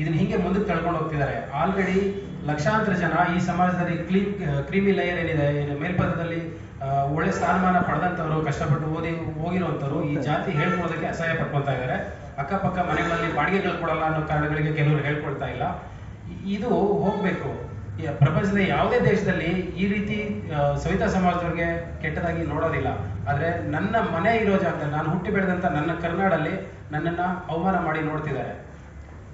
ಇದನ್ನ ಹಿಂಗೆ ಮುಂದಕ್ಕೆ ತಳ್ಕೊಂಡು ಹೋಗ್ತಿದ್ದಾರೆ. ಆಲ್ರೆಡಿ ಲಕ್ಷಾಂತರ ಜನ ಈ ಸಮಾಜದಲ್ಲಿ ಕ್ರೀಮಿ ಲೇಯರ್ ಏನಿದೆ, ಮೇಲ್ಪದದಲ್ಲಿ ಒಳ್ಳೆ ಸ್ಥಾನಮಾನ ಪಡೆದಂಥವ್ರು, ಕಷ್ಟಪಟ್ಟು ಓದಿ ಹೋಗಿರುವಂಥವ್ರು ಈ ಜಾತಿ ಹೇಳ್ಕೊಳ್ಳೋದಕ್ಕೆ ಅಸಹ್ಯ ಪಡ್ಕೊಳ್ತಾ ಇದ್ದಾರೆ. ಅಕ್ಕಪಕ್ಕ ಮನೆಗಳಲ್ಲಿ ಬಾಡಿಗೆಗಳು ಕೊಡಲ್ಲ ಅನ್ನೋ ಕಾರಣಗಳಿಗೆ ಕೆಲವರು ಹೇಳ್ಕೊಳ್ತಾ ಇಲ್ಲ. ಇದು ಹೋಗ್ಬೇಕು. ಪ್ರಪಂಚದ ಯಾವುದೇ ದೇಶದಲ್ಲಿ ಈ ರೀತಿ ಸವಿತಾ ಸಮಾಜದವ್ರಿಗೆ ಕೆಟ್ಟದಾಗಿ ನೋಡೋದಿಲ್ಲ. ಆದರೆ ನನ್ನ ಮನೆ ಇರೋ ಜಾಗದಲ್ಲಿ, ನಾನು ಹುಟ್ಟಿ ಬೆಳೆದಂಥ ನನ್ನ ಕರ್ನಾಡಲ್ಲಿ ನನ್ನನ್ನು ಅವಮಾನ ಮಾಡಿ ನೋಡ್ತಿದ್ದಾರೆ.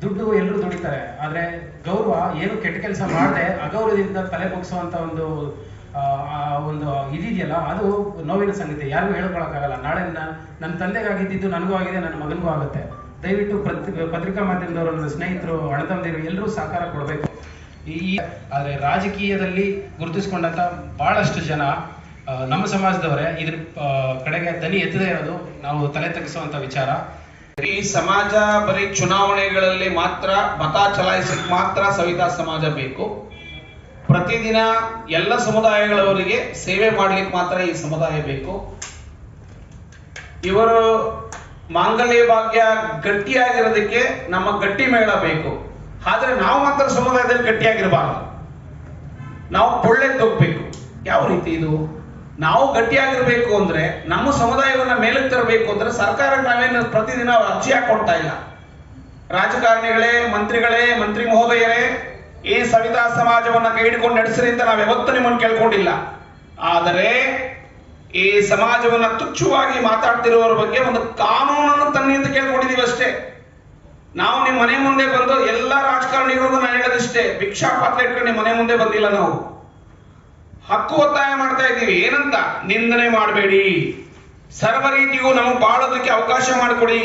ದುಡ್ಡು ಎಲ್ಲರೂ ದುಡಿತಾರೆ, ಆದರೆ ಗೌರವ ಏನು ಕೆಟ್ಟ ಕೆಲಸ ಮಾಡದೆ ಅಗೌರವದಿಂದ ತಲೆ ಬಗ್ಸುವಂಥ ಒಂದು ಇದಿದೆಯಲ್ಲ, ಅದು ನೋವಿನ ಸಂಗತಿ. ಯಾರಿಗೂ ಹೇಳ್ಕೊಳಕ್ಕಾಗಲ್ಲ. ನಾಳೆ ನನ್ನ ತಂದೆಗಾಗಿದ್ದು ನನಗೂ ಆಗಿದೆ, ನನ್ನ ಮಗನಿಗೂ ಆಗುತ್ತೆ. ದಯವಿಟ್ಟು ಪತ್ರಿಕಾ ಮಾಧ್ಯಮದವರು, ನನ್ನ ಸ್ನೇಹಿತರು, ಅಣ್ಣತಮ್ಮಂದಿರು ಎಲ್ಲರೂ ಸಹಕಾರ ಕೊಡಬೇಕು. ಆದರೆ ರಾಜಕೀಯದಲ್ಲಿ ಗುರುತಿಸ್ಕೊಂಡಂಥ ಬಹಳಷ್ಟು ಜನ ನಮ್ಮ ಸಮಾಜದವರೇ ಇದ್ರ ಕಡೆಗೆ ದನಿ ಎತ್ತದೇ ಇರೋದು ನಾವು ತಲೆ ತಗ್ಗಿಸುವಂಥ ವಿಚಾರ. ಈ ಸಮಾಜ ಬರೀ ಚುನಾವಣೆಗಳಲ್ಲಿ ಮಾತ್ರ ಮತ ಚಲಾಯಿಸಲಿಕ್ಕೆ ಮಾತ್ರ ಸವಿತಾ ಸಮಾಜ ಬೇಕು. ಪ್ರತಿದಿನ ಎಲ್ಲ ಸಮುದಾಯಗಳವರಿಗೆ ಸೇವೆ ಮಾಡ್ಲಿಕ್ಕೆ ಮಾತ್ರ ಈ ಸಮುದಾಯ ಬೇಕು. ಇವರು ಮಾಂಗಲ್ಯ ಭಾಗ್ಯ ಗಟ್ಟಿಯಾಗಿರೋದಕ್ಕೆ ನಮ್ಮ ಗಟ್ಟಿ ಮೇಳ ಬೇಕು. ಆದ್ರೆ ನಾವು ಮಾತ್ರ ಸಮುದಾಯದಲ್ಲಿ ಗಟ್ಟಿಯಾಗಿರಬಾರದು, ನಾವು ಪೊಳ್ಳೆದ್ದೋಗ್ಬೇಕು. ಯಾವ ರೀತಿ ಇದು? ನಾವು ಗಟ್ಟಿಯಾಗಿರ್ಬೇಕು ಅಂದ್ರೆ, ನಮ್ಮ ಸಮುದಾಯವನ್ನ ಮೇಲಕ್ಕೆ ತರಬೇಕು ಅಂದ್ರೆ ಸರ್ಕಾರಕ್ಕೆ ನಾವೇನು ಪ್ರತಿದಿನ ಅರ್ಜಿ ಹಾಕೊಡ್ತಾ ಇಲ್ಲ. ರಾಜಕಾರಣಿಗಳೇ, ಮಂತ್ರಿ ಮಹೋದಯರೇ, ಈ ಸವಿತಾ ಸಮಾಜವನ್ನ ಕೈ ಹಿಡ್ಕೊಂಡು ನಡೆಸ್ರಿ ಅಂತ ನಾವು ಯಾವತ್ತೂ ನಿಮ್ಮನ್ನು ಕೇಳ್ಕೊಂಡಿಲ್ಲ. ಆದರೆ ಈ ಸಮಾಜವನ್ನ ತುಚ್ಛವಾಗಿ ಮಾತಾಡ್ತಿರುವವರ ಬಗ್ಗೆ ಒಂದು ಕಾನೂನನ್ನು ತನ್ನಿ ಅಂತ ಕೇಳ್ಕೊಂಡಿದೀವಿ ಅಷ್ಟೇ. ನಾವು ನಿಮ್ಮ ಮನೆ ಮುಂದೆ ಬಂದು ಎಲ್ಲ ರಾಜಕಾರಣಿಗಳಿಗೂ ನಾನು ಹೇಳೋದಿಷ್ಟೇ, ಭಿಕ್ಷಾ ಪಾತ್ರ ಇಟ್ಕೊಂಡು ನಿಮ್ಮ ಮನೆ ಮುಂದೆ ಬಂದಿಲ್ಲ. ನಾವು ಹಕ್ಕು ಒತ್ತಾಯ ಮಾಡ್ತಾ ಇದ್ದೀವಿ. ಏನಂತ? ನಿಂದನೆ ಮಾಡಬೇಡಿ, ಸರ್ವ ರೀತಿಗೂ ನಮಗೆ ಬಾಳೋದಕ್ಕೆ ಅವಕಾಶ ಮಾಡಿಕೊಡಿ.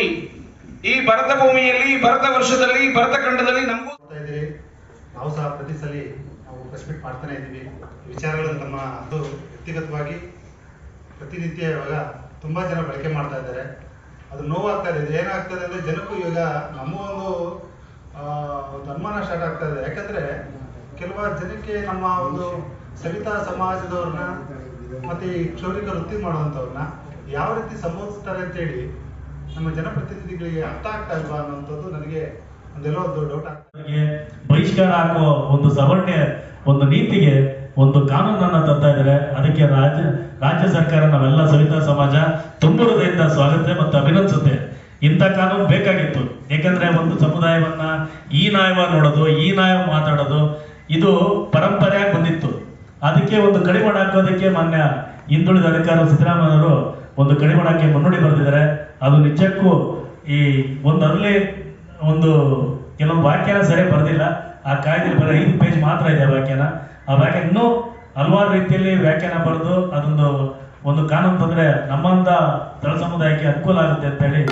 ಈ ಭರತ ಭೂಮಿಯಲ್ಲಿ, ಭರತ ವರ್ಷದಲ್ಲಿ, ಭರತ ಖಂಡದಲ್ಲಿ ನಮಗೂ ನಾವು ಸಹ ಪ್ರತಿ ಸಲ ನಾವು ಪ್ರೆಸ್ ಮೀಟ್ ಮಾಡ್ತಾನೆ ಇದ್ದೀವಿ. ವಿಚಾರಗಳನ್ನು ನಮ್ಮ ಅದು ವ್ಯಕ್ತಿಗತವಾಗಿ ಪ್ರತಿನಿತ್ಯ ಇವಾಗ ತುಂಬಾ ಜನ ಬಳಕೆ ಮಾಡ್ತಾ ಇದ್ದಾರೆ. ಅದು ನೋವಾಗ್ತಾ ಇದೆ. ಏನಾಗ್ತದೆ ಅಂದ್ರೆ, ಜನಕ್ಕೂ ಇವಾಗ ನಮ್ಮ ಒಂದು ಅನುಮಾನ ಸ್ಟಾರ್ಟ್ ಆಗ್ತಾ ಇದೆ. ಯಾಕಂದ್ರೆ ಕೆಲವಾರು ಜನಕ್ಕೆ ನಮ್ಮ ಒಂದು ಸವಿತಾ ಸಮಾಜದವ್ರನ್ನ ಮತ್ತೆ ಈ ಕ್ಷೌರಿಕ ವೃತ್ತಿ ಮಾಡುವಂಥವ್ರನ್ನ ಯಾವ ರೀತಿ ಸಂಬೋಧಿಸ್ತಾರೆ ಅಂತೇಳಿ ನಮ್ಮ ಜನಪ್ರತಿನಿಧಿಗಳಿಗೆ ಅರ್ಥ ಆಗ್ತಾ ಇಲ್ವಾ ಅನ್ನೋಂಥದ್ದು ನನಗೆ ಒಂದೆಲ್ಲೋ ಒಂದು ಡೌಟ್ ಆಗ್ತದೆ. ಬಹಿಷ್ಕಾರ ಹಾಕೋ ಒಂದು ಸವರ್ಣ ಒಂದು ನೀತಿಗೆ ಒಂದು ಕಾನೂನನ್ನ ತರ್ತಾ ಇದ್ದಾರೆ. ಅದಕ್ಕೆ ರಾಜ್ಯ ಸರ್ಕಾರ, ನಾವೆಲ್ಲ ಸವಿತಾ ಸಮಾಜ ತುಂಬ ಹೃದಯದಿಂದ ಸ್ವಾಗತ ಮತ್ತು ಅಭಿನಂದಿಸುತ್ತೆ. ಇಂಥ ಕಾನೂನು ಬೇಕಾಗಿತ್ತು. ಯಾಕಂದ್ರೆ ಒಂದು ಸಮುದಾಯವನ್ನ ಈ ನ್ಯಾಯವಾಗಿ ನೋಡೋದು, ಈ ನ್ಯಾಯ ಮಾತಾಡೋದು, ಇದು ಪರಂಪರೆಯಾಗಿ ಬಂದಿತ್ತು. ಅದಕ್ಕೆ ಒಂದು ಕಡಿವಾಣ ಹಾಕೋದಕ್ಕೆ ಮಾನ್ಯ ಹಿಂದುಳಿದ ಅಧಿಕಾರಿ ಸಿದ್ದರಾಮಯ್ಯವರು ಒಂದು ಕಡಿವಾಣಕ್ಕೆ ಮುನ್ನುಡಿ ಬರೆದಿದ್ದಾರೆ. ಅದು ನಿಜಕ್ಕೂ ಈ ಅದರಲ್ಲಿ ಒಂದು ಕೆಲವೊಂದು ವ್ಯಾಖ್ಯಾನ ಸರಿ ಬರೆದಿಲ್ಲ. ಆ ಕಾಯ್ದೆಯಲ್ಲಿ ಬರೀ 5 ಪೇಜ್ ಮಾತ್ರ ಇದೆ ವ್ಯಾಖ್ಯಾನ. ಆ ವ್ಯಾಖ್ಯಾನ ಇನ್ನೂ ಹಲವಾರು ರೀತಿಯಲ್ಲಿ ವ್ಯಾಖ್ಯಾನ ಬರೆದು ಅದೊಂದು ಕಾನೂನು ತಂದ್ರೆ ನಮ್ಮಂತ ದಳ ಸಮುದಾಯಕ್ಕೆ ಅನುಕೂಲ ಆಗುತ್ತೆ ಅಂತ ಹೇಳಿ